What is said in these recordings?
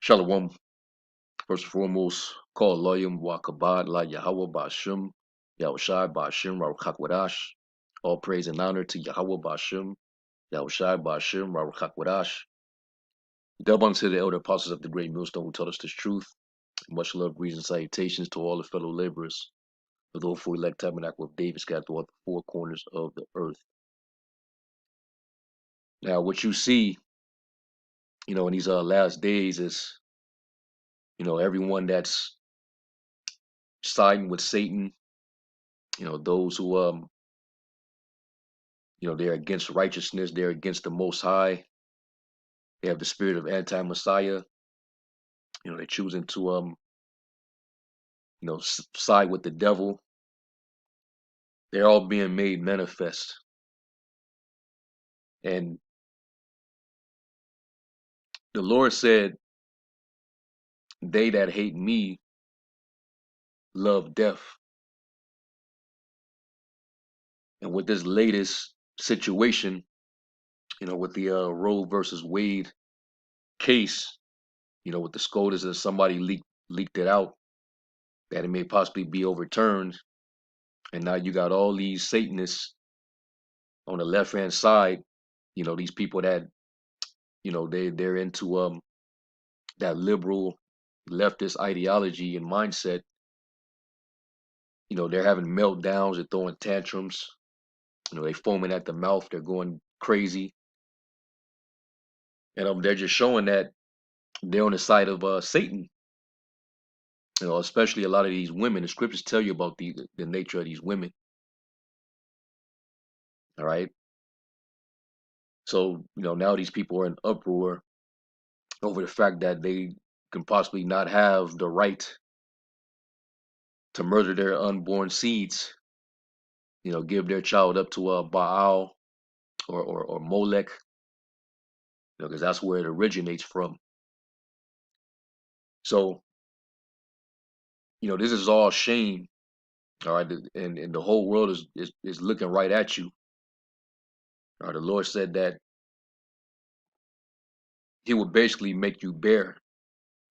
Shalom. First and foremost, call Loyum wa kabad la Yahweh Bashim, Yahushai Bashim Raruchakwadash. All praise and honor to Yahweh Bashim, Yahushai Bashim Raruchakwadash. Double unto the elder apostles of the great millstone who taught us this truth. Much love, greetings, and salutations to all the fellow laborers of the hopeful elect tabernacle of David scattered throughout the four corners of the earth. Now, what you see, in these last days is, everyone that's siding with Satan, those who they're against righteousness. They're against the Most High. They have the spirit of anti-Messiah. They're choosing to, side with the devil. They're all being made manifest. And the Lord said, they that hate me love death. And with this latest situation, with the Roe versus Wade case, with the SCOTUS that somebody leaked it out, that it may possibly be overturned. And now you got all these Satanists on the left-hand side, these people that, they're into that liberal leftist ideology and mindset. They're having meltdowns, they're throwing tantrums, they foaming at the mouth, they're going crazy. And they're just showing that they're on the side of Satan. Especially a lot of these women. The scriptures tell you about the nature of these women. All right. So, now these people are in uproar over the fact that they can possibly not have the right to murder their unborn seeds, give their child up to Baal or Molech, because that's where it originates from. So, this is all shame, all right, and the whole world is looking right at you. All right, the Lord said that He would basically make you bare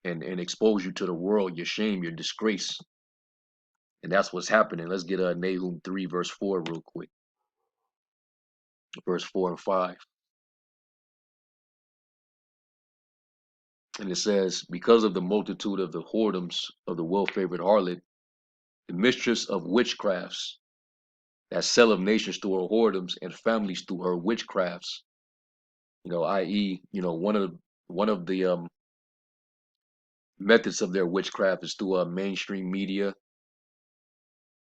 and expose you to the world, your shame, your disgrace, and that's what's happening. Let's get Nahum 3 verse 4 real quick, verse 4 and 5. And it says, because of the multitude of the whoredoms of the well-favored harlot, the mistress of witchcrafts, that sell of nations through her whoredoms and families through her witchcrafts, i.e., one of the methods of their witchcraft is through mainstream media.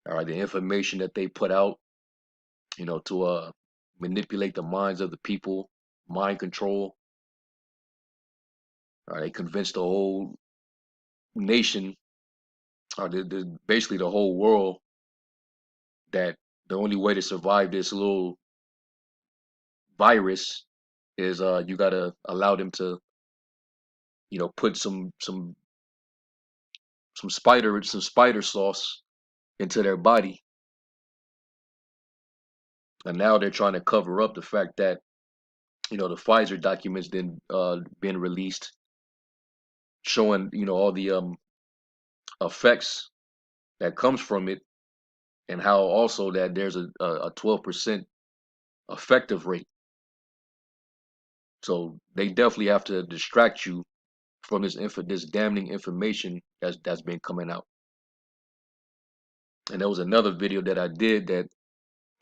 All right, the information that they put out, to manipulate the minds of the people, mind control. All right, they convince the whole nation, or basically the whole world, that the only way to survive this little virus is you gotta allow them to, put some spider sauce into their body. And now they're trying to cover up the fact that, the Pfizer documents then been released showing, all the effects that comes from it, and how also that there's a 12% effective rate. So they definitely have to distract you from this damning information that's been coming out. And there was another video that I did that,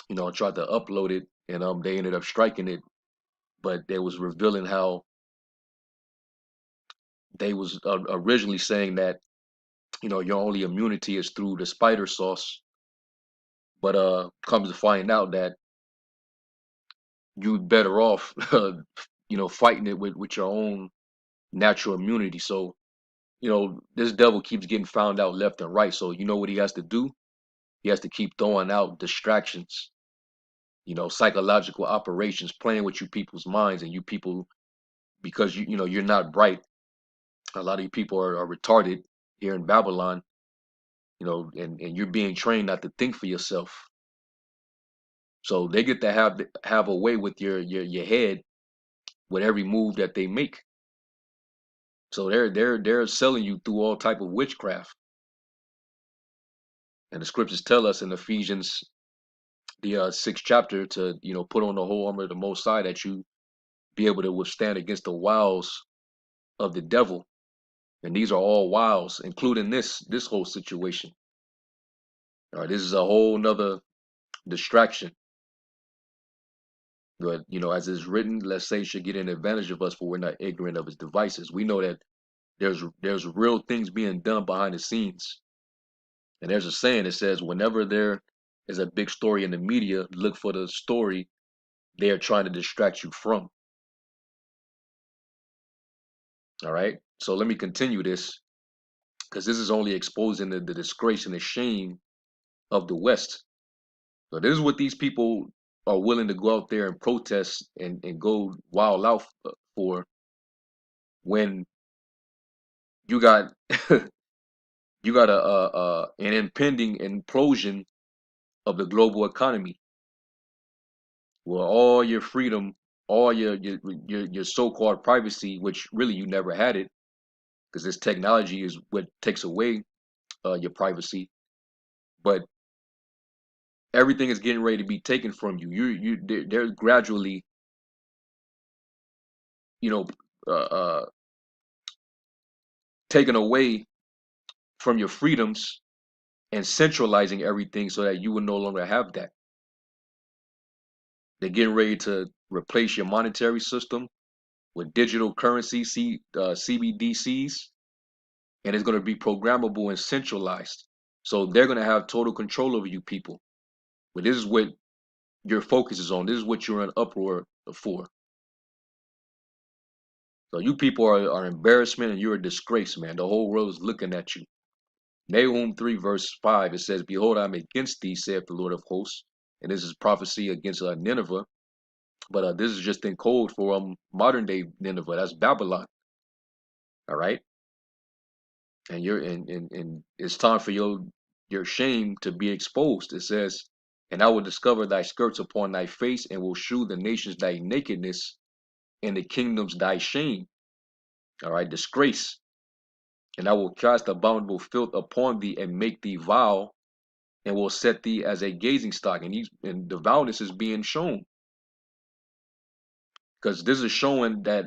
I tried to upload it, and they ended up striking it, but they was revealing how they was originally saying that, your only immunity is through the spider sauce, but comes to find out that you better off, fighting it with your own natural immunity. So, this devil keeps getting found out left and right. So, you know what he has to do? He has to keep throwing out distractions, psychological operations, playing with you people's minds, and you people, because you're not bright. A lot of you people are retarded here in Babylon, and you're being trained not to think for yourself. So they get to have a way with your head with every move that they make. So they're selling you through all type of witchcraft. And the scriptures tell us in Ephesians, the sixth chapter, to put on the whole armor of the Most High, that you be able to withstand against the wiles of the devil. And these are all wiles, including this whole situation. All right, this is a whole nother distraction. But as it's written, let's say should get an advantage of us, for we're not ignorant of his devices. We know that there's real things being done behind the scenes. And there's a saying that says, whenever there is a big story in the media, look for the story they are trying to distract you from. All right. So let me continue this, because this is only exposing the disgrace and the shame of the West. So this is what these people are willing to go out there and protest and go wild out for, when you got you got an impending implosion of the global economy, where all your freedom, all your so-called privacy, which really you never had it, because this technology is what takes away your privacy, but everything is getting ready to be taken from you. They're gradually, you know, taken away from your freedoms and centralizing everything so that you will no longer have that. They're getting ready to replace your monetary system with digital currency, CBDCs, and it's going to be programmable and centralized. So they're going to have total control over you people. But this is what your focus is on. This is what you're in uproar for. So you people are embarrassment, and you're a disgrace, man. The whole world is looking at you. Nahum 3 verse 5, it says, behold, I'm against thee, saith the Lord of hosts. And this is prophecy against Nineveh. But this is just in code for modern day Nineveh. That's Babylon. All right. And and it's time for your shame to be exposed. It says, and I will discover thy skirts upon thy face, and will shew the nations thy nakedness, and the kingdoms thy shame. All right, disgrace. And I will cast abominable filth upon thee, and make thee vile, and will set thee as a gazing stock. And the vileness is being shown, because this is showing that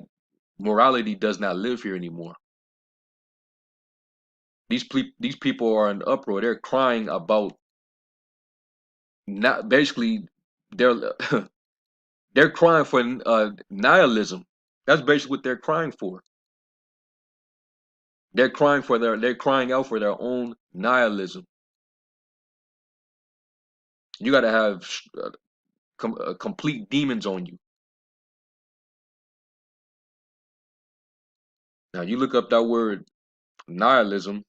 morality does not live here anymore. These people are in uproar. They're crying about, not basically, they're they're crying for nihilism. That's basically what they're crying for. They're crying out for their own nihilism. You got to have complete demons on you. Now you look up that word nihilism.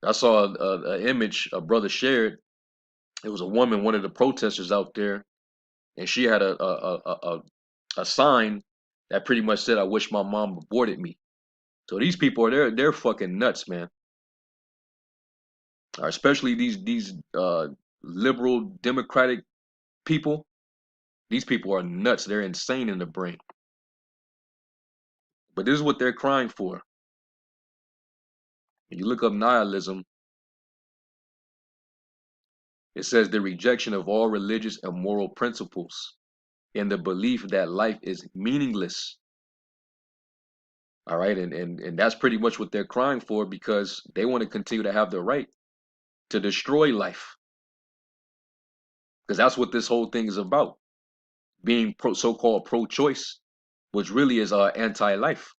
I saw a image a brother shared. It was a woman, one of the protesters out there, and she had a sign that pretty much said, "I wish my mom aborted me." So these people they're fucking nuts, man. Especially these liberal democratic people. These people are nuts. They're insane in the brain. But this is what they're crying for. When you look up nihilism, it says the rejection of all religious and moral principles, and the belief that life is meaningless. All right, and that's pretty much what they're crying for, because they want to continue to have the right to destroy life, because that's what this whole thing is about, being so-called pro-choice, which really is anti-life.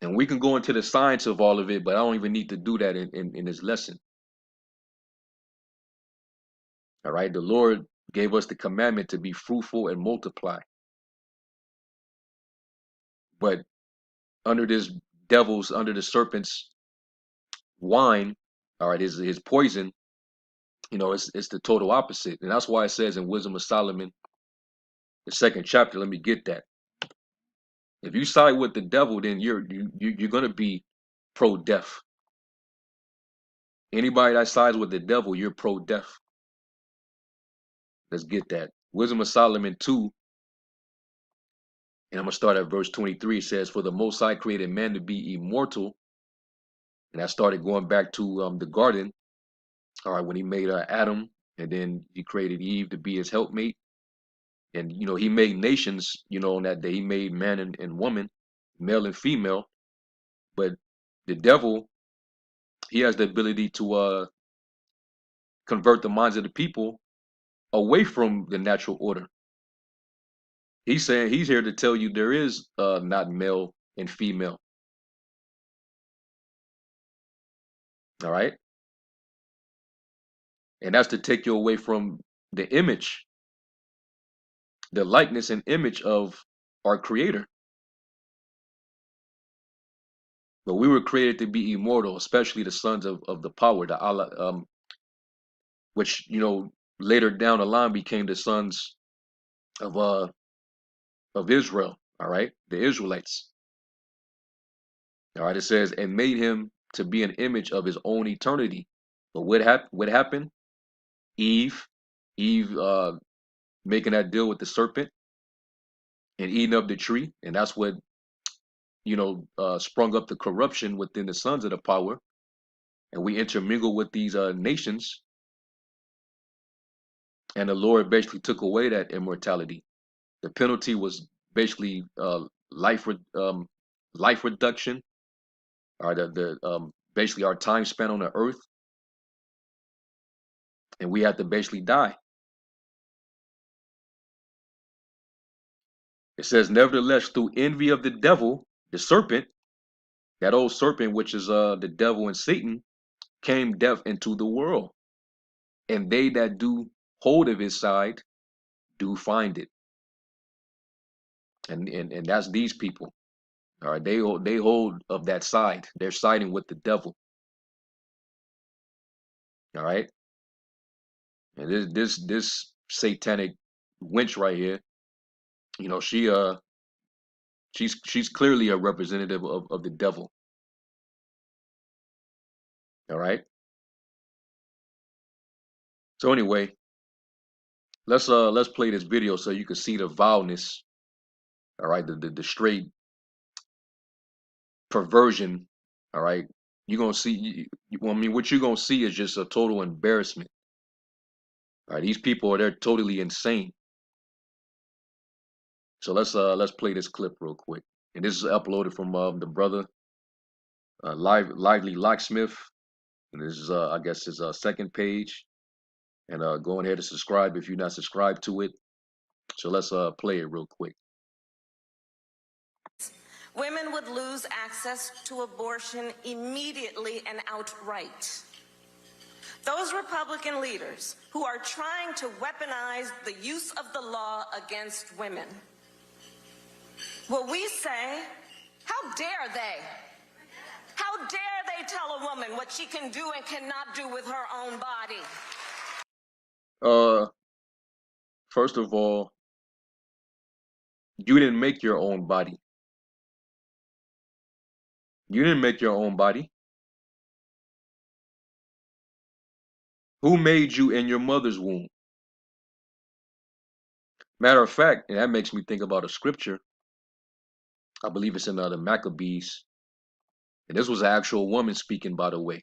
And we can go into the science of all of it, but I don't even need to do that in this lesson. All right, the Lord gave us the commandment to be fruitful and multiply. But under under the serpent's wine, all right, his poison, it's the total opposite. And that's why it says in Wisdom of Solomon, the second chapter, let me get that. If you side with the devil, then you're gonna be pro-death. Anybody that sides with the devil, you're pro-death. Let's get that. Wisdom of Solomon 2, and I'm going to start at verse 23. It says, "For the Most High created man to be immortal." And I started going back to the garden, all right, when he made Adam, and then he created Eve to be his helpmate. And, he made nations, on that day. He made man and woman, male and female. But the devil, he has the ability to convert the minds of the people away from the natural order. He's saying he's here to tell you there is not male and female. All right. And that's to take you away from the image, the likeness and image of our creator. But we were created to be immortal, especially the sons of the power, the Allah, which, later down the line became the sons of Israel. All right. The Israelites. All right. It says, and made him to be an image of his own eternity. But what happened? Eve, Eve making that deal with the serpent and eating of the tree, and that's what sprung up the corruption within the sons of the power, and we intermingle with these nations, and the Lord basically took away that immortality. The penalty was basically life reduction, or the basically our time spent on the earth, and we had to basically die. It says, nevertheless, through envy of the devil, the serpent, that old serpent, which is the devil and Satan, came death into the world, and they that do hold of his side do find it. And that's these people. All right, they hold of that side. They're siding with the devil. All right, and this satanic wench right here, she's clearly a representative of the devil. All right. So anyway, let's play this video so you can see the vileness. All right, the straight perversion. All right, you're gonna see. I mean, what you're gonna see is just a total embarrassment. All right, these people they're totally insane. So let's play this clip real quick. And this is uploaded from the brother Lively Locksmith. And this is I guess his second page. And go ahead and subscribe if you're not subscribed to it. So let's play it real quick. Women would lose access to abortion immediately and outright. Those Republican leaders who are trying to weaponize the use of the law against women. Well, we say, how dare they? How dare they tell a woman what she can do and cannot do with her own body? First of all, you didn't make your own body. You didn't make your own body. Who made you in your mother's womb? Matter of fact, and that makes me think about a scripture. I believe it's in the Maccabees. And this was an actual woman speaking, by the way.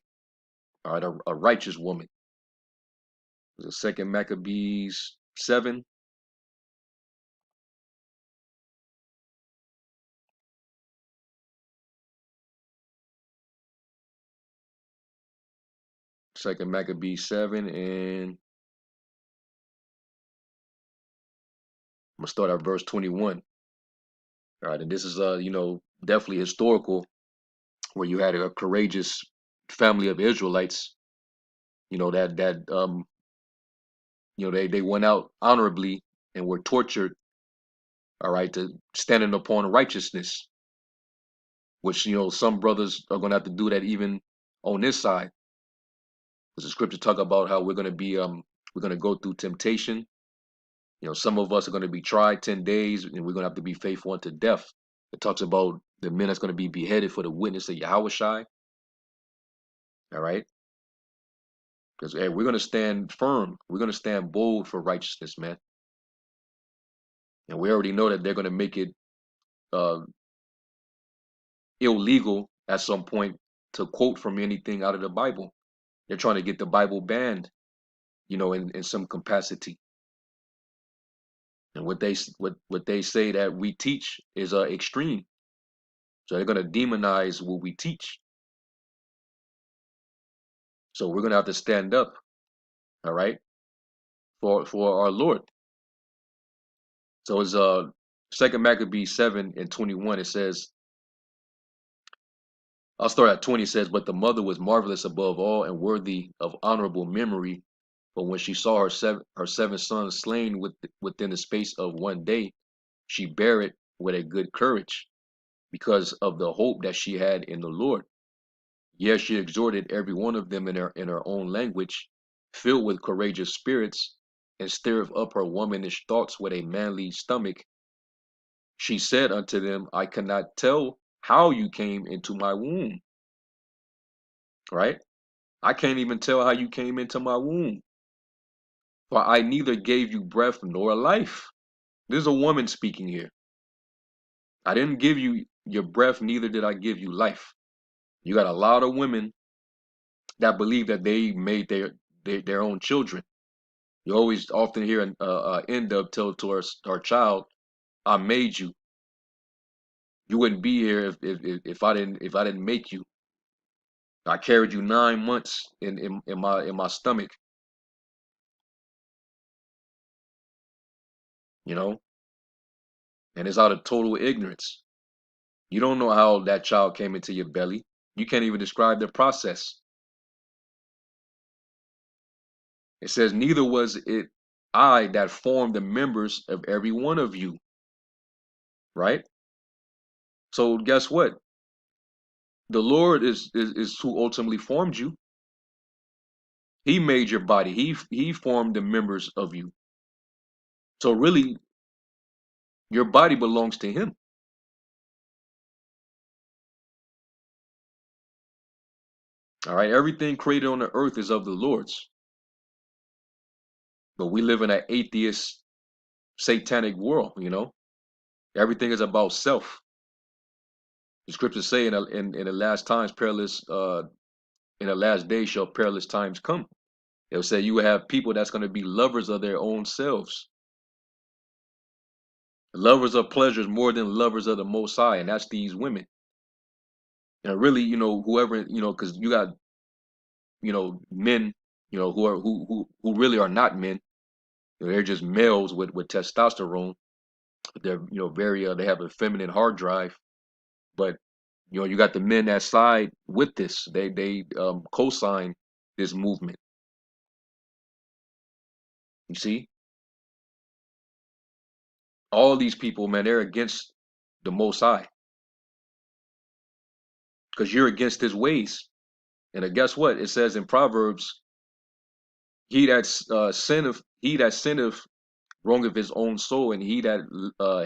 All right, a righteous woman. It was the second Maccabees 7. Second Maccabees 7, and I'm gonna start at verse 21. All right, and this is definitely historical, where you had a courageous family of Israelites, they went out honorably and were tortured, all right, to standing upon righteousness, which some brothers are gonna have to do that even on this side. Because the scripture talk about how we're gonna go through temptation. Some of us are gonna be tried 10 days, and we're gonna have to be faithful unto death. It talks about the men that's gonna be beheaded for the witness of Yahushai. All right. Because hey, we're gonna stand firm. We're gonna stand bold for righteousness, man. And we already know that they're gonna make it uh, illegal at some point to quote from anything out of the Bible. They're trying to get the Bible banned, in some capacity. And what they say that we teach is extreme. So they're gonna demonize what we teach. So we're gonna have to stand up, all right, for our Lord. So it's Second Maccabees 7:21. It says, I'll start at 20. It says, but the mother was marvelous above all and worthy of honorable memory. But when she saw her seven sons slain within the space of one day, she bare it with a good courage, because of the hope that she had in the Lord. Yes, she exhorted every one of them in her own language, filled with courageous spirits, and stirred up her womanish thoughts with a manly stomach. She said unto them, I cannot tell how you came into my womb. Right? I can't even tell how you came into my womb. For I neither gave you breath nor life. This is a woman speaking here. I didn't give you your breath, neither did I give you life. You got a lot of women that believe that they made their own children. You always often hear an end up tell to our child, "I made you. You wouldn't be here if I didn't make you. I carried you 9 months in my stomach, you know, and it's out of total ignorance. You don't know how that child came into your belly. You can't even describe the process. It says, neither was it I that formed the members of every one of you, right? So guess what? The Lord is who ultimately formed you. He made your body. He formed the members of you. So really, your body belongs to Him. All right. Everything created on the earth is of the Lord's. But we live in an atheist, satanic world. Everything is about self. The scriptures say in the last times, perilous. In the last days shall perilous times come. It'll say you will have people that's going to be lovers of their own selves, lovers of pleasures more than lovers of the Most High, and that's these women. And really, whoever, because you got, men, who really are not men. They're just males with testosterone. They're, very, they have a feminine hard drive. But, you got the men that side with this. They co-sign this movement. You see, all these people, man, they're against the Most High because you're against His ways. And guess what? It says in Proverbs, he that sinneth wrongeth his own soul, and he that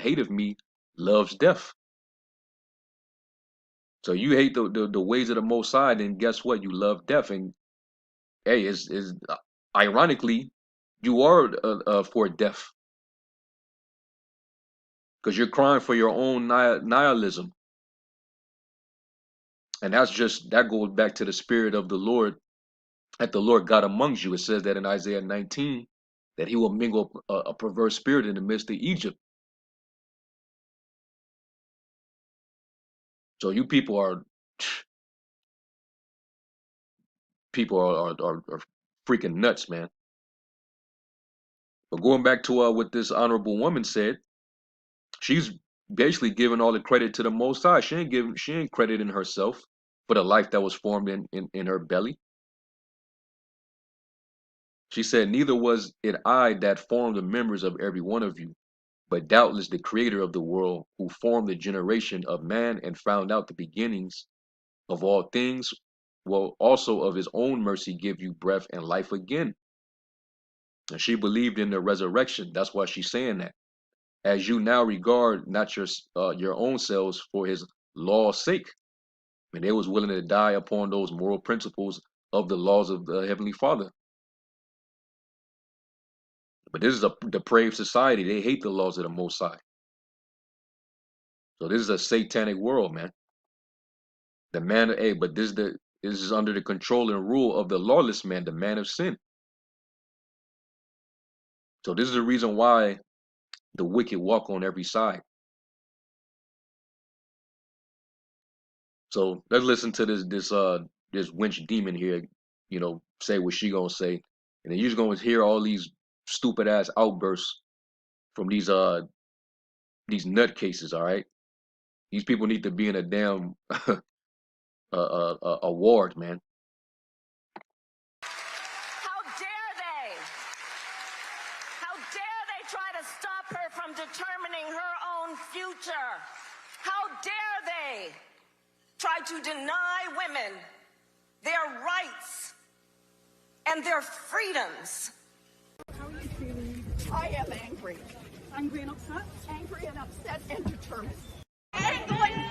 hateth me loves death. So you hate the ways of the Most High, then guess what? You love death. And hey, is ironically, you are for death because you're crying for your own nihilism, and that goes back to the spirit of the Lord that the Lord God amongst you. It says that in Isaiah 19 that He will mingle a perverse spirit in the midst of Egypt. So you people are freaking nuts, man. But going back to what this honorable woman said, she's basically giving all the credit to the Most High. She ain't crediting herself for the life that was formed in her belly. She said, neither was it I that formed the members of every one of you, but doubtless the Creator of the world, who formed the generation of man and found out the beginnings of all things, will also of His own mercy give you breath and life again. And she believed in the resurrection. That's why she's saying that. As you now regard not your own selves for His law's sake. And they was willing to die upon those moral principles of the laws of the Heavenly Father. But this is a depraved society. They hate the laws of the Most High. So this is a satanic world, man. The man, hey, but this is under the control and rule of the lawless man, the man of sin. So this is the reason why the wicked walk on every side. So let's listen to this winch demon here, say what she gonna say, and then you're just gonna hear all these stupid ass outbursts from these nutcases. All right, these people need to be in a damn award, man. How dare they? How dare they try to stop her from determining her own future? How dare they try to deny women their rights and their freedoms? How are you feeling? I am angry. Angry and upset? Angry and upset and determined. Angling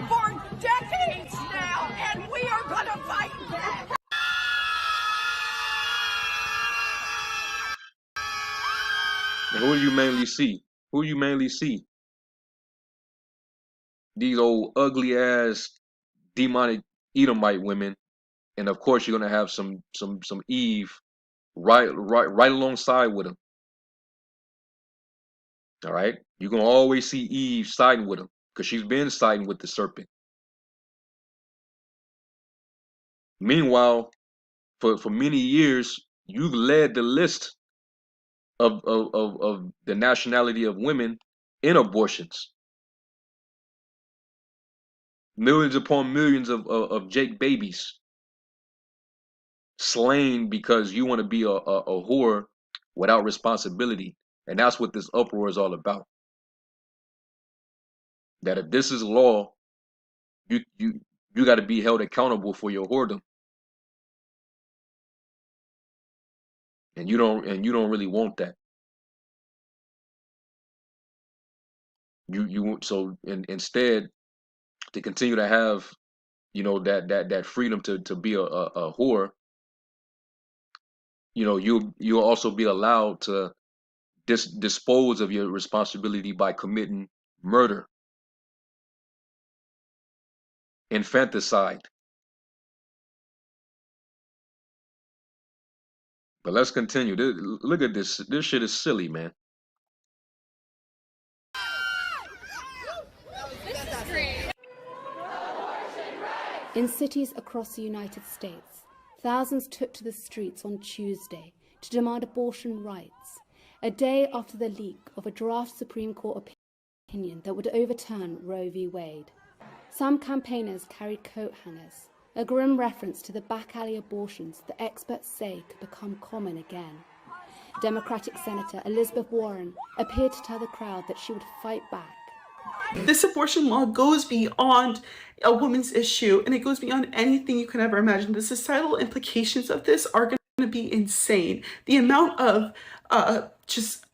for decades now, and we are going to fight back. And who do you mainly see? Who do you mainly see? These old ugly ass demonic Edomite women, and of course you're gonna have some Eve right alongside with them. All right, you're gonna always see Eve siding with him because she's been siding with the serpent. Meanwhile, for many years, you've led the list of the nationality of women in abortions. Millions upon millions of Jake babies slain because you want to be a whore without responsibility. And that's what this uproar is all about. That if this is law, you got to be held accountable for your whoredom. And you don't really want that. So instead, to continue to have that freedom to be a whore, you'll also be allowed to dispose of your responsibility by committing murder, infanticide. But let's continue. Look at this. This shit is silly, man. In cities across the United States, thousands took to the streets on Tuesday to demand abortion rights, a day after the leak of a draft Supreme Court opinion that would overturn Roe v. Wade. Some campaigners carried coat hangers, a grim reference to the back alley abortions that experts say could become common again. Democratic Senator Elizabeth Warren appeared to tell the crowd that she would fight back. This abortion law goes beyond a woman's issue, and it goes beyond anything you can ever imagine. The societal implications of this are going to be insane. The amount of just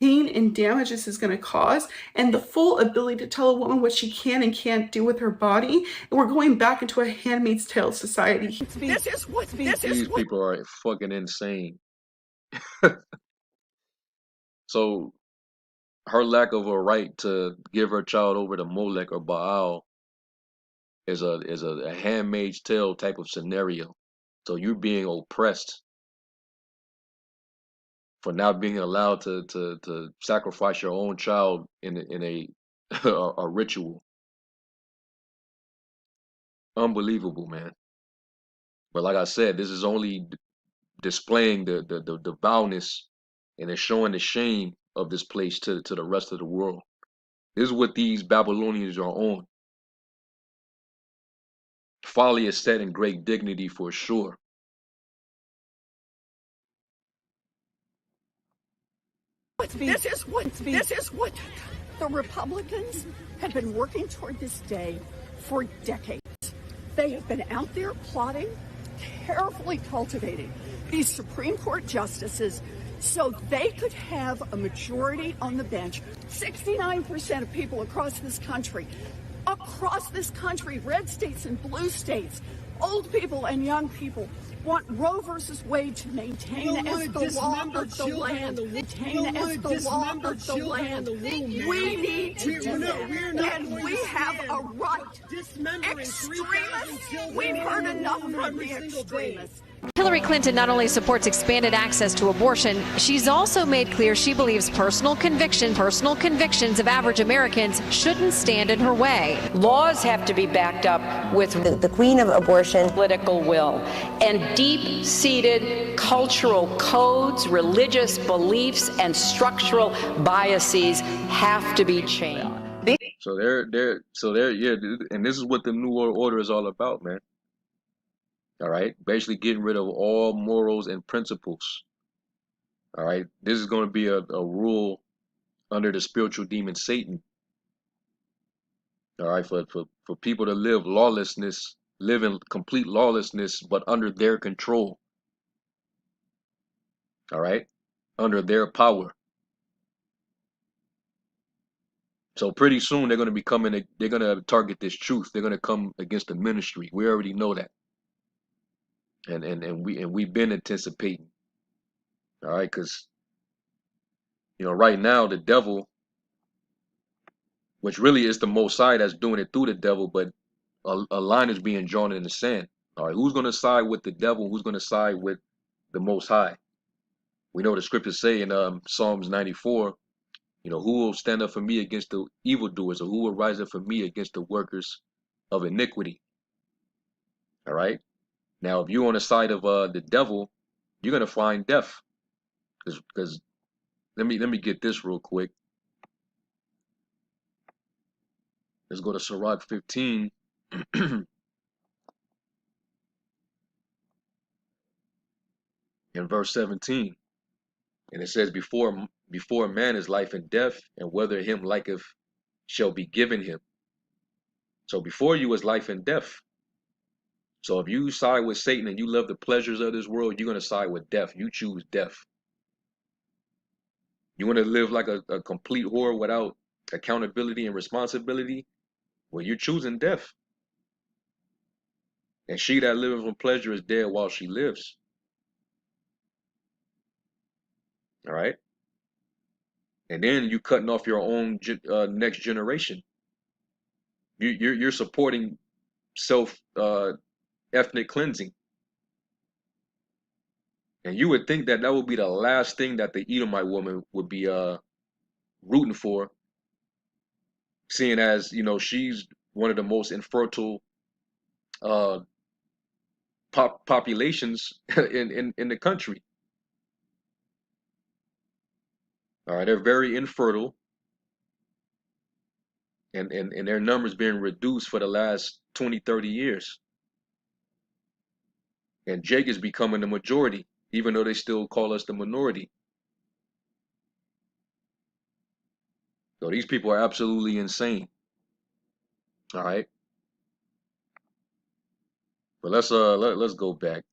pain and damage this is going to cause, and the full ability to tell a woman what she can and can't do with her body. And we're going back into a Handmaid's Tale society. These people are fucking insane. So her lack of a right to give her child over to Molech or Baal is a Handmaid's Tale type of scenario. So you're being oppressed for not being allowed to sacrifice your own child in a a ritual. Unbelievable, man. But like I said, this is only displaying the vileness, and it's showing the shame of this place to the rest of the world. This is what these Babylonians are on. Folly is set in great dignity for sure. This is what the Republicans have been working toward this day for decades. They have been out there plotting, carefully cultivating these Supreme Court justices so they could have a majority on the bench. 69% of people across this country, red states and blue states, old people and young people, want Roe versus Wade to maintain as the law of the land. Maintain as the law of the land. We need to do that. And we have a right. Extremists, we've heard enough from the extremists. Hillary Clinton not only supports expanded access to abortion, she's also made clear she believes personal convictions of average Americans shouldn't stand in her way. Laws have to be backed up with the queen of abortion, political will, and deep-seated cultural codes, religious beliefs, and structural biases have to be changed. So they're yeah, and this is what the New World Order is all about, man. All right, basically getting rid of all morals and principles. All right, this is going to be a rule under the spiritual demon Satan. All right, for people to live lawlessness, live in complete lawlessness, but under their control. All right, under their power. So pretty soon they're going to be coming. They're going to target this truth. They're going to come against the ministry. We already know that. And we've been anticipating, all right, because right now the devil, which really is the Most High that's doing it through the devil, but a line is being drawn in the sand. All right, who's going to side with the devil? Who's going to side with the Most High? We know the scriptures say in Psalms 94, who will stand up for me against the evildoers, or who will rise up for me against the workers of iniquity? All right. Now, if you're on the side of the devil, you're gonna find death. Because let me get this real quick. Let's go to Sirach 15. In verse 17. And it says, before man is life and death, and whether him liketh shall be given him. So before you is life and death. So if you side with Satan and you love the pleasures of this world, you're going to side with death. You choose death. You want to live like a complete whore without accountability and responsibility? Well, you're choosing death. And she that liveth from pleasure is dead while she lives. All right? And then you cutting off your own next generation. You're supporting ethnic cleansing. And you would think that would be the last thing that the Edomite woman would be rooting for, seeing as she's one of the most infertile populations in the country. All right, they're very infertile, and their numbers being reduced for the last 20-30 years. And Jake is becoming the majority, even though they still call us the minority. So these people are absolutely insane. All right. But let's go back,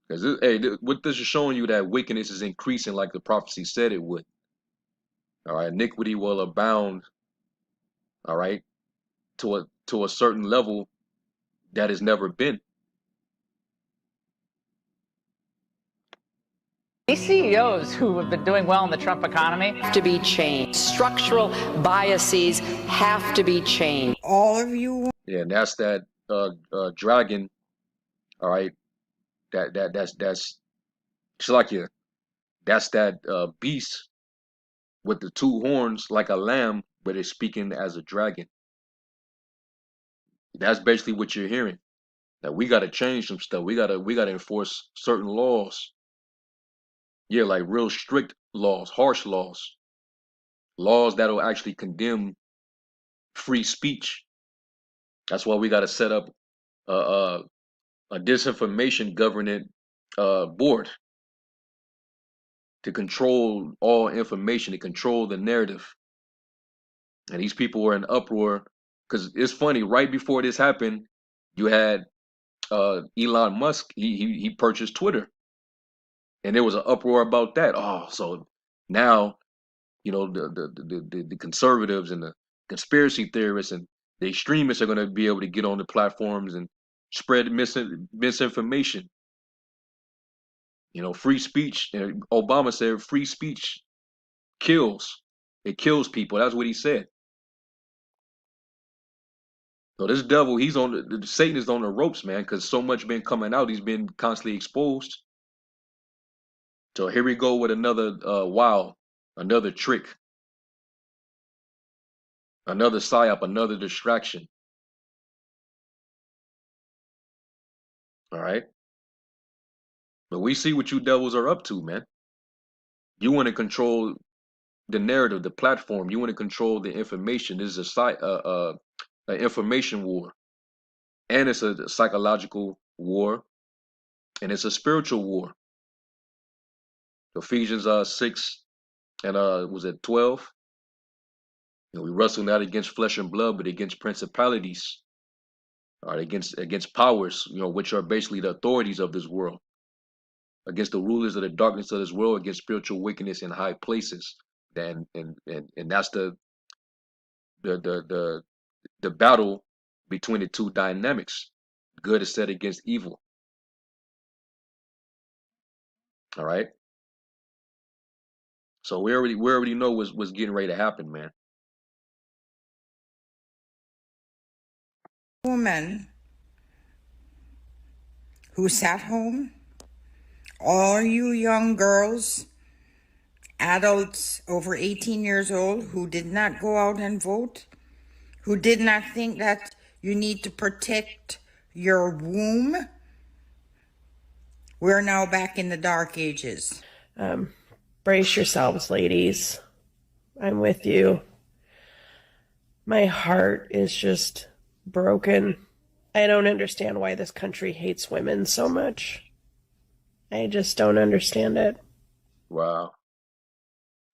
because what this is showing you, that wickedness is increasing like the prophecy said it would. All right, iniquity will abound. All right, to a certain level that has never been. These CEOs who have been doing well in the Trump economy Have to be changed. Structural biases have to be changed. all of you. Yeah, and that's that dragon. All right, that's Shalakia. That's that beast with the two horns like a lamb, but it's speaking as a dragon. That's basically what you're hearing. That we got to change some stuff. We gotta enforce certain laws. Yeah, like real strict laws, harsh laws, laws that'll actually condemn free speech. That's why we got to set up a disinformation governance board to control all information, to control the narrative. And these people were in uproar because it's funny. Right before this happened, you had Elon Musk. He purchased Twitter, and there was an uproar about that. Oh, so now the conservatives and the conspiracy theorists and the extremists are going to be able to get on the platforms and spread misinformation. Free speech. And Obama said free speech kills. It kills people. That's what he said. So this devil, Satan is on the ropes, man, because so much been coming out. He's been constantly exposed. So here we go with another another trick, another psyop, another distraction. All right. But we see what you devils are up to, man. You want to control the narrative, the platform. You want to control the information. This is an information war, and it's a psychological war, and it's a spiritual war. Ephesians 6 and was it 12? We wrestle not against flesh and blood, but against principalities, all right, against powers, which are basically the authorities of this world, against the rulers of the darkness of this world, against spiritual wickedness in high places. And that's the the battle between the two dynamics. Good is set against evil. All right. So we already know what's getting ready to happen, man. Woman who sat home, all you young girls, adults over 18 years old who did not go out and vote, who did not think that you need to protect your womb, we're now back in the dark ages. Brace yourselves, ladies. I'm with you. My heart is just broken. I don't understand why this country hates women so much. I just don't understand it. Wow.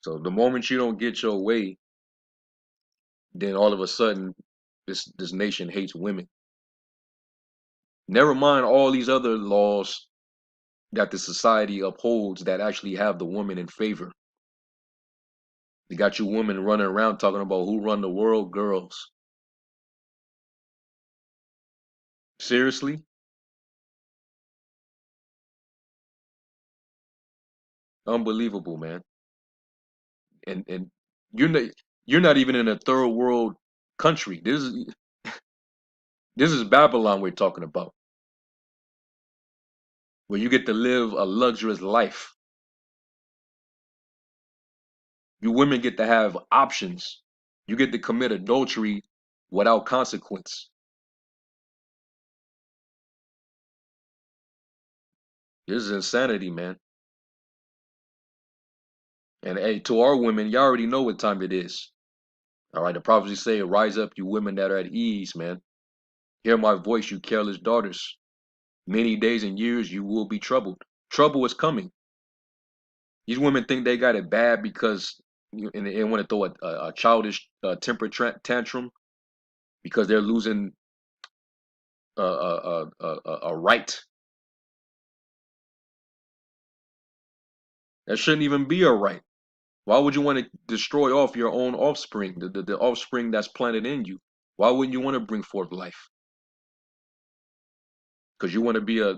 So the moment you don't get your way, then all of a sudden this nation hates women. Never mind all these other laws that the society upholds that actually have the woman in favor. You got you women running around talking about who run the world, girls. Seriously? Unbelievable, man. And you're not you're not even in a third world country. This is Babylon we're talking about, where you get to live a luxurious life. You women get to have options. You get to commit adultery without consequence. This is insanity, man. And hey, to our women, you already know what time it is. All right, the prophecies say, "Rise up, you women that are at ease, man. Hear my voice, you careless daughters. Many days and years you will be troubled. Trouble is coming." These women think they got it bad because and they want to throw a childish temper tantrum because they're losing a right. That shouldn't even be a right. Why would you want to destroy off your own offspring, the offspring that's planted in you? Why wouldn't you want to bring forth life? Because you want to be a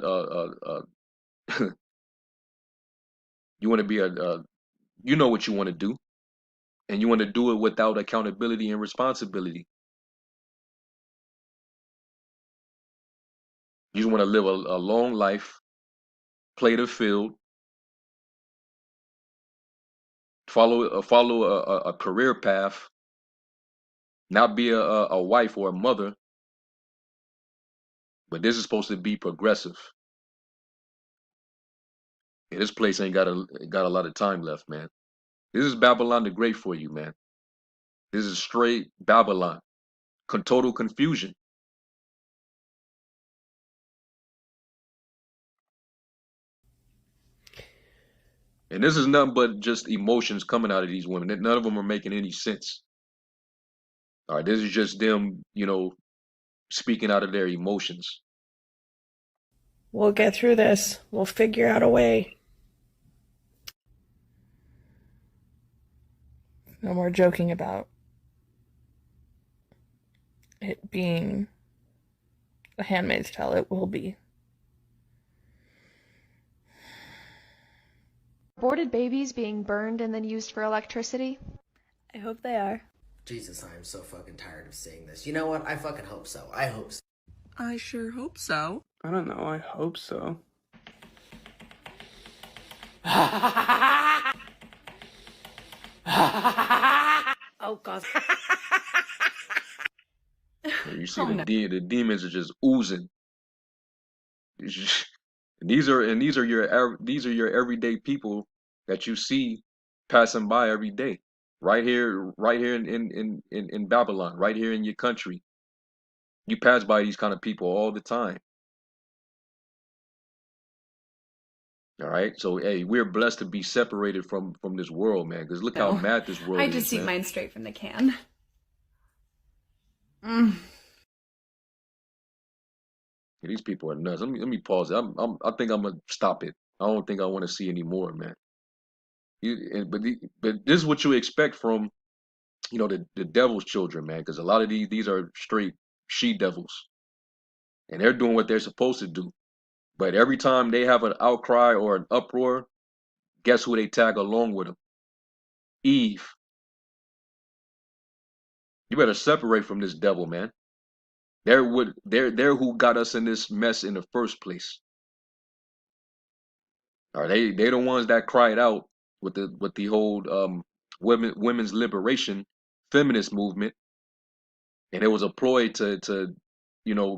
you want to be you know what you want to do, and you want to do it without accountability and responsibility. You just want to live a long life, play the field, follow a career path, not be a wife or a mother. But this is supposed to be progressive. And this place ain't got a lot of time left, man. This is Babylon the Great for you, man. This is straight Babylon. Total confusion. And this is nothing but just emotions coming out of these women. None of them are making any sense. All right, this is just them, speaking out of their emotions. We'll get through this. We'll figure out a way. No more joking about it being a Handmaid's Tale. It will be. aborted babies being burned and then used for electricity? I hope they are. Jesus, I am so fucking tired of seeing this. You know what? I fucking hope so. I hope so. I sure hope so. I don't know. I hope so. Oh, God. You see the demons are just oozing. It's just- these are your everyday people that you see passing by every day, right here in Babylon, right here in your country. You pass by these kind of people all the time. All right, so hey, we're blessed to be separated from this world, man. Because look how mad this world is. I just eat man. mine straight from the can. These people are nuts. Let me pause it. I think I'm gonna stop it. I don't think I want to see any more, man. But this is what you expect from the devil's children, man. Because a lot of these are straight she devils, and they're doing what they're supposed to do. But every time they have an outcry or an uproar, guess who they tag along with them? Eve. You better separate from this devil, man. They're who got us in this mess in the first place. Are they the ones that cried out with the whole women's liberation feminist movement, and it was a ploy to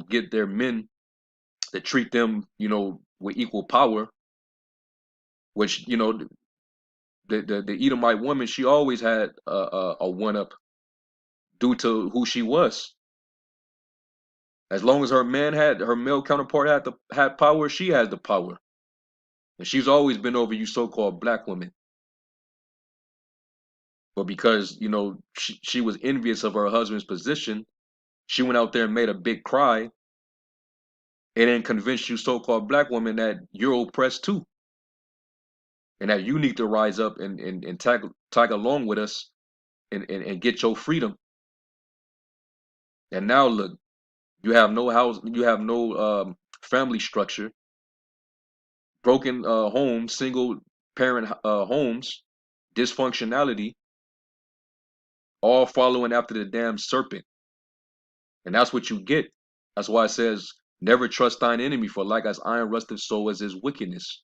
get their men to treat them with equal power, which the Edomite woman, she always had a one up due to who she was. As long as her male counterpart had power, she has the power. And she's always been over you so-called black women. But because, she was envious of her husband's position, she went out there and made a big cry and then convinced you so-called black women that you're oppressed too. And that you need to rise up and tag along with us and get your freedom. And now look, you have no house, you have no family structure, broken homes, single parent homes, dysfunctionality, all following after the damn serpent. And that's what you get. That's why it says, never trust thine enemy, for like as iron rusteth, so is his wickedness.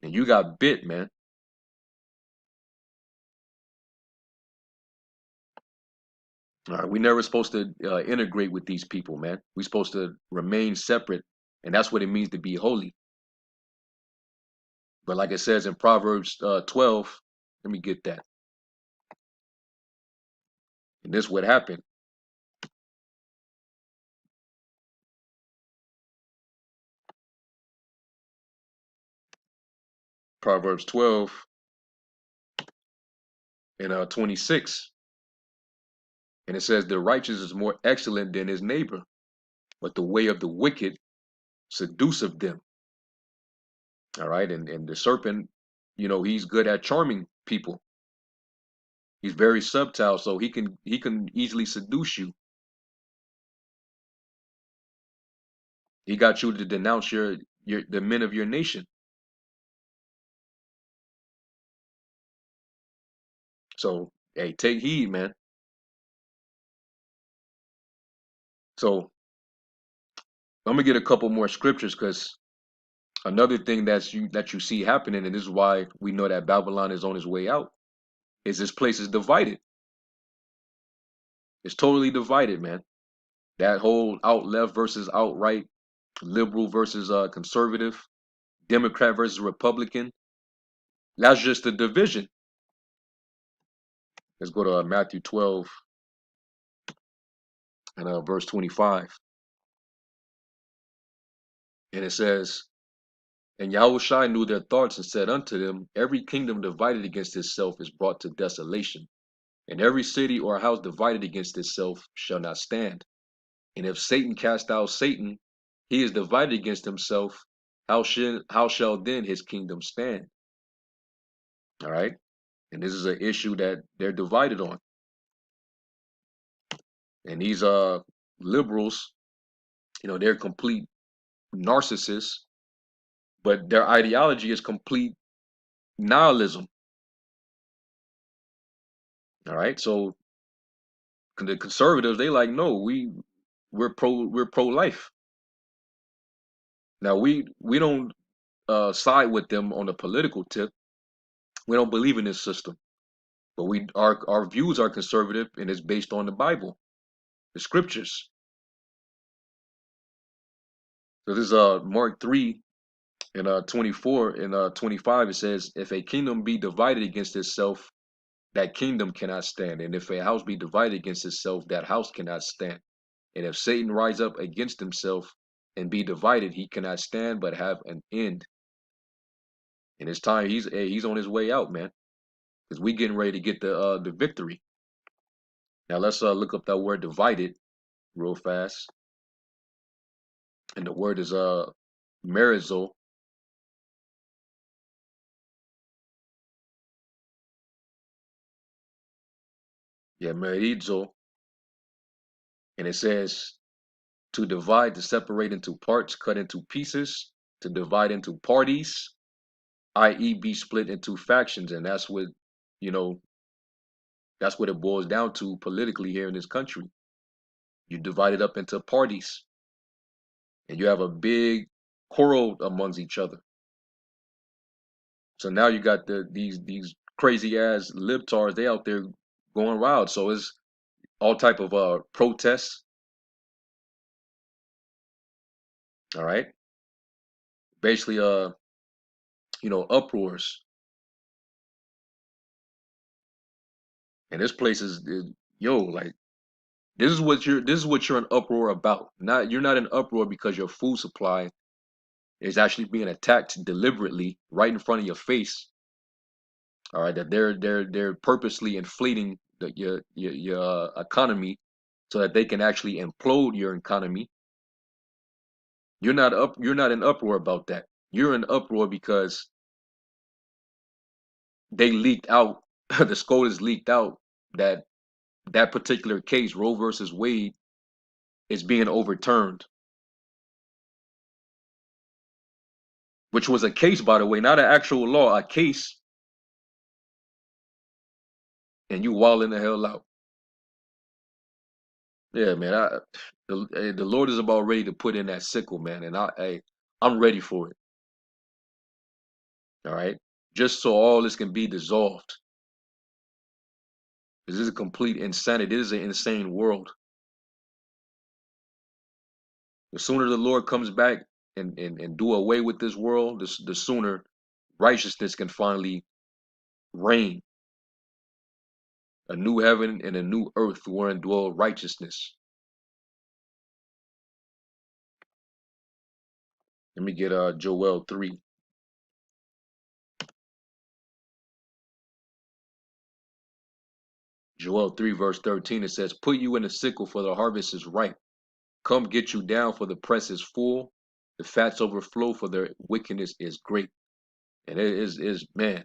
And you got bit, man. All right, we never supposed to integrate with these people, man. We're supposed to remain separate, and that's what it means to be holy. But like it says in Proverbs 12, let me get that. And this what happened. Proverbs 12 and 26. And it says, the righteous is more excellent than his neighbor, but the way of the wicked seduceth them. All right, and the serpent, he's good at charming people. He's very subtle, so he can easily seduce you. He got you to denounce the men of your nation. So hey, take heed, man. So I'm gonna get a couple more scriptures because another thing that you see happening, and this is why we know that Babylon is on its way out, is this place is divided. It's totally divided, man. That whole out left versus out right, liberal versus conservative, Democrat versus Republican. That's just the division. Let's go to Matthew 12 and verse 25. And it says, and Yahushua knew their thoughts and said unto them, every kingdom divided against itself is brought to desolation, and every city or house divided against itself shall not stand. And if Satan cast out Satan, he is divided against himself. How shall then his kingdom stand? All right. And this is an issue that they're divided on. And these liberals, they're complete narcissists, but their ideology is complete nihilism. All right, so the conservatives, they like, no, we're pro life. Now we don't side with them on the political tip. We don't believe in this system, but our views are conservative and it's based on the Bible, the scriptures. So this is Mark 3 and 24 and 25. It says, if a kingdom be divided against itself, that kingdom cannot stand. And if a house be divided against itself, that house cannot stand. And if Satan rise up against himself and be divided, he cannot stand but have an end. And it's time he's on his way out, man, because we getting ready to get the victory. Now let's look up that word divided real fast. And the word is merizo. Yeah, merizo. And it says to divide, to separate into parts, cut into pieces, to divide into parties, i.e., be split into factions. And that's what, you know, that's what it boils down to politically here in this country. You divide it up into parties, and you have a big quarrel amongst each other. So now you got these crazy ass libtards, they out there going wild. So it's all type of protests. All right, basically uproars. And this place is yo, like this is what you're an uproar about. Not You're not an uproar because your food supply is actually being attacked deliberately right in front of your face. All right, that they're purposely inflating your economy so that they can actually implode your economy. You're not in uproar about that. You're in uproar because they leaked out the SCOTUS leaked out that that particular case, Roe versus Wade, is being overturned, which was a case, by the way, not an actual law, a case, and you wilding the hell out. Yeah, man. The Lord is about ready to put in that sickle, man, and I'm ready for it. All right, just so all this can be dissolved. This is a complete insanity. This is an insane world. The sooner the Lord comes back and do away with this world, the sooner righteousness can finally reign. A new heaven and a new earth wherein dwell righteousness. Let me get Joel 3. Joel 3 verse 13, it says, put you in a sickle, for the harvest is ripe. Come get you down, for the press is full. The fats overflow, for their wickedness is great. And it is man,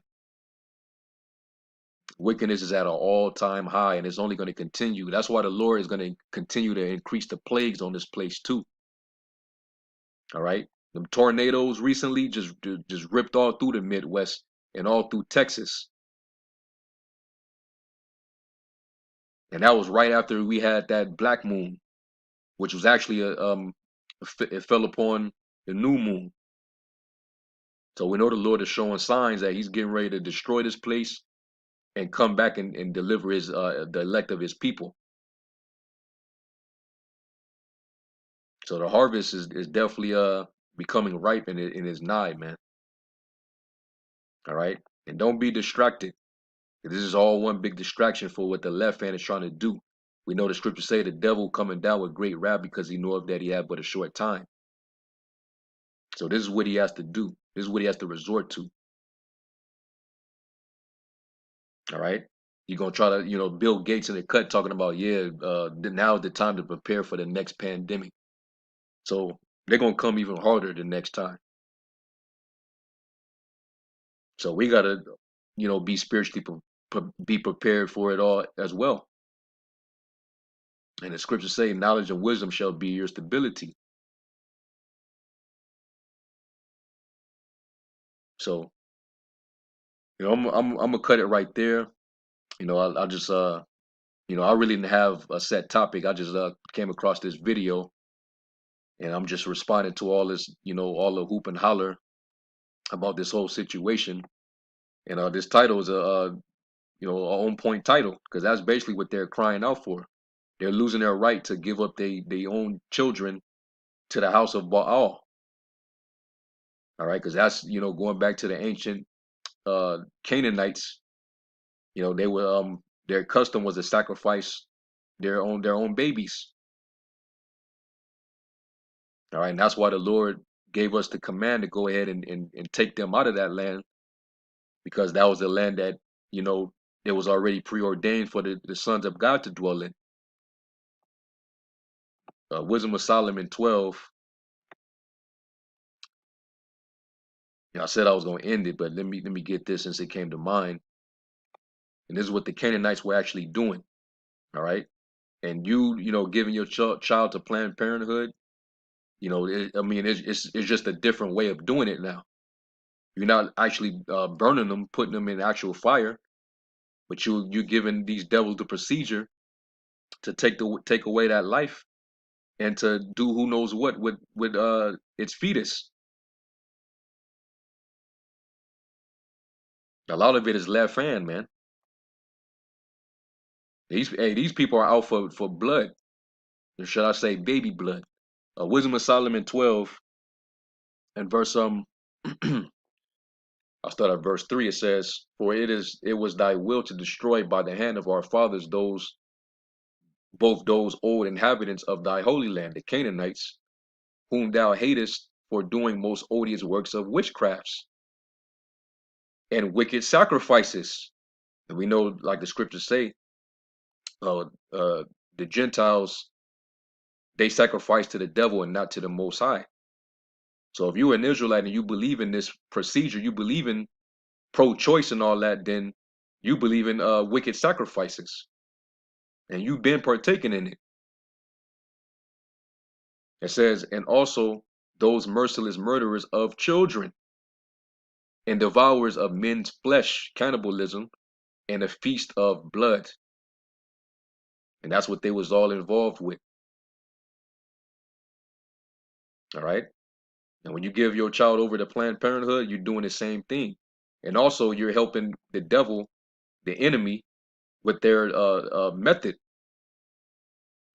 wickedness is at an all-time high, and it's only going to continue. That's why the Lord is going to continue to increase the plagues on this place too. All right, the tornadoes recently just ripped all through the Midwest and all through Texas, and that was right after we had that black moon, which was actually it fell upon the new moon. So we know the Lord is showing signs that He's getting ready to destroy this place and come back and deliver His the elect of His people. So the harvest is definitely becoming ripe, and it is nigh, man. All right, and don't be distracted. This is all one big distraction for what the left hand is trying to do. We know the scriptures say the devil coming down with great wrath because he knoweth that he had but a short time. So this is what he has to do. This is what he has to resort to. All right. You're gonna try to, Bill Gates in the cut talking about, now is the time to prepare for the next pandemic. So they're gonna come even harder the next time. So we gotta, be spiritually be prepared for it all as well. And the scriptures say, knowledge and wisdom shall be your stability. So I'm gonna cut it right there. I just I really didn't have a set topic. I just came across this video, and I'm just responding to all this, all the hoop and holler about this whole situation. And this title is a on point title, because that's basically what they're crying out for. They're losing their right to give up their own children to the house of Baal. All right, because that's going back to the ancient Canaanites. They were their custom was to sacrifice their own babies. All right, and that's why the Lord gave us the command to go ahead and take them out of that land, because that was the land that it was already preordained for the sons of God to dwell in. Wisdom of Solomon 12. I said I was going to end it, but let me get this since it came to mind. And this is what the Canaanites were actually doing. All right, and giving your child to Planned Parenthood. It's just a different way of doing it now. You're not actually burning them, putting them in actual fire, but you're giving these devils the procedure to take away that life and to do who knows what with its fetus. A lot of it is left hand, man. These people are out for blood, or should I say baby blood. Wisdom of Solomon 12 and verse I'll start at verse 3. It says, "For it was thy will to destroy by the hand of our fathers both those old inhabitants of thy holy land, the Canaanites, whom thou hatest for doing most odious works of witchcrafts and wicked sacrifices." And we know, like the scriptures say, uh, the Gentiles, they sacrifice to the devil and not to the Most High. So if you're an Israelite and you believe in this procedure, you believe in pro-choice and all that, then you believe in wicked sacrifices, and you've been partaking in it. It says, "And also those merciless murderers of children and devourers of men's flesh, cannibalism, and a feast of blood." And that's what they was all involved with. All right. And when you give your child over to Planned Parenthood, you're doing the same thing. And also you're helping the devil, the enemy, with their method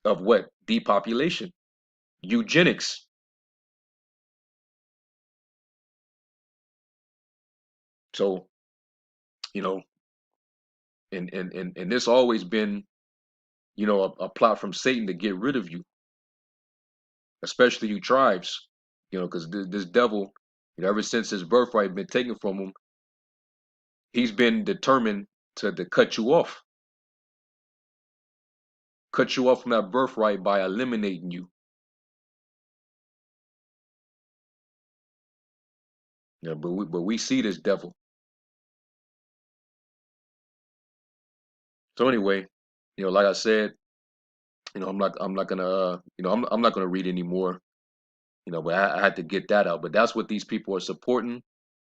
of what? Depopulation, eugenics. So, you know, and this always been, a plot from Satan to get rid of you, especially you tribes, because this devil, ever since his birthright been taken from him, he's been determined to cut you off from that birthright by eliminating you. But we see this devil. So anyway, like I said, I'm not gonna I'm not gonna read anymore. But I had to get that out. But that's what these people are supporting.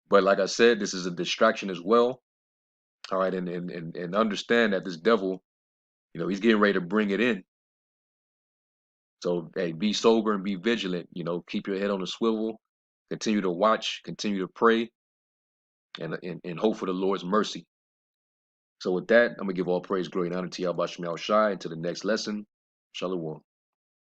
But like I said, this is a distraction as well. All right, and understand that this devil, he's getting ready to bring it in. So hey, be sober and be vigilant. Keep your head on a swivel. Continue to watch. Continue to pray, and hope for the Lord's mercy. So with that, I'm gonna give all praise, glory, and honor to Yahweh Shai. Until the next lesson, Shalom.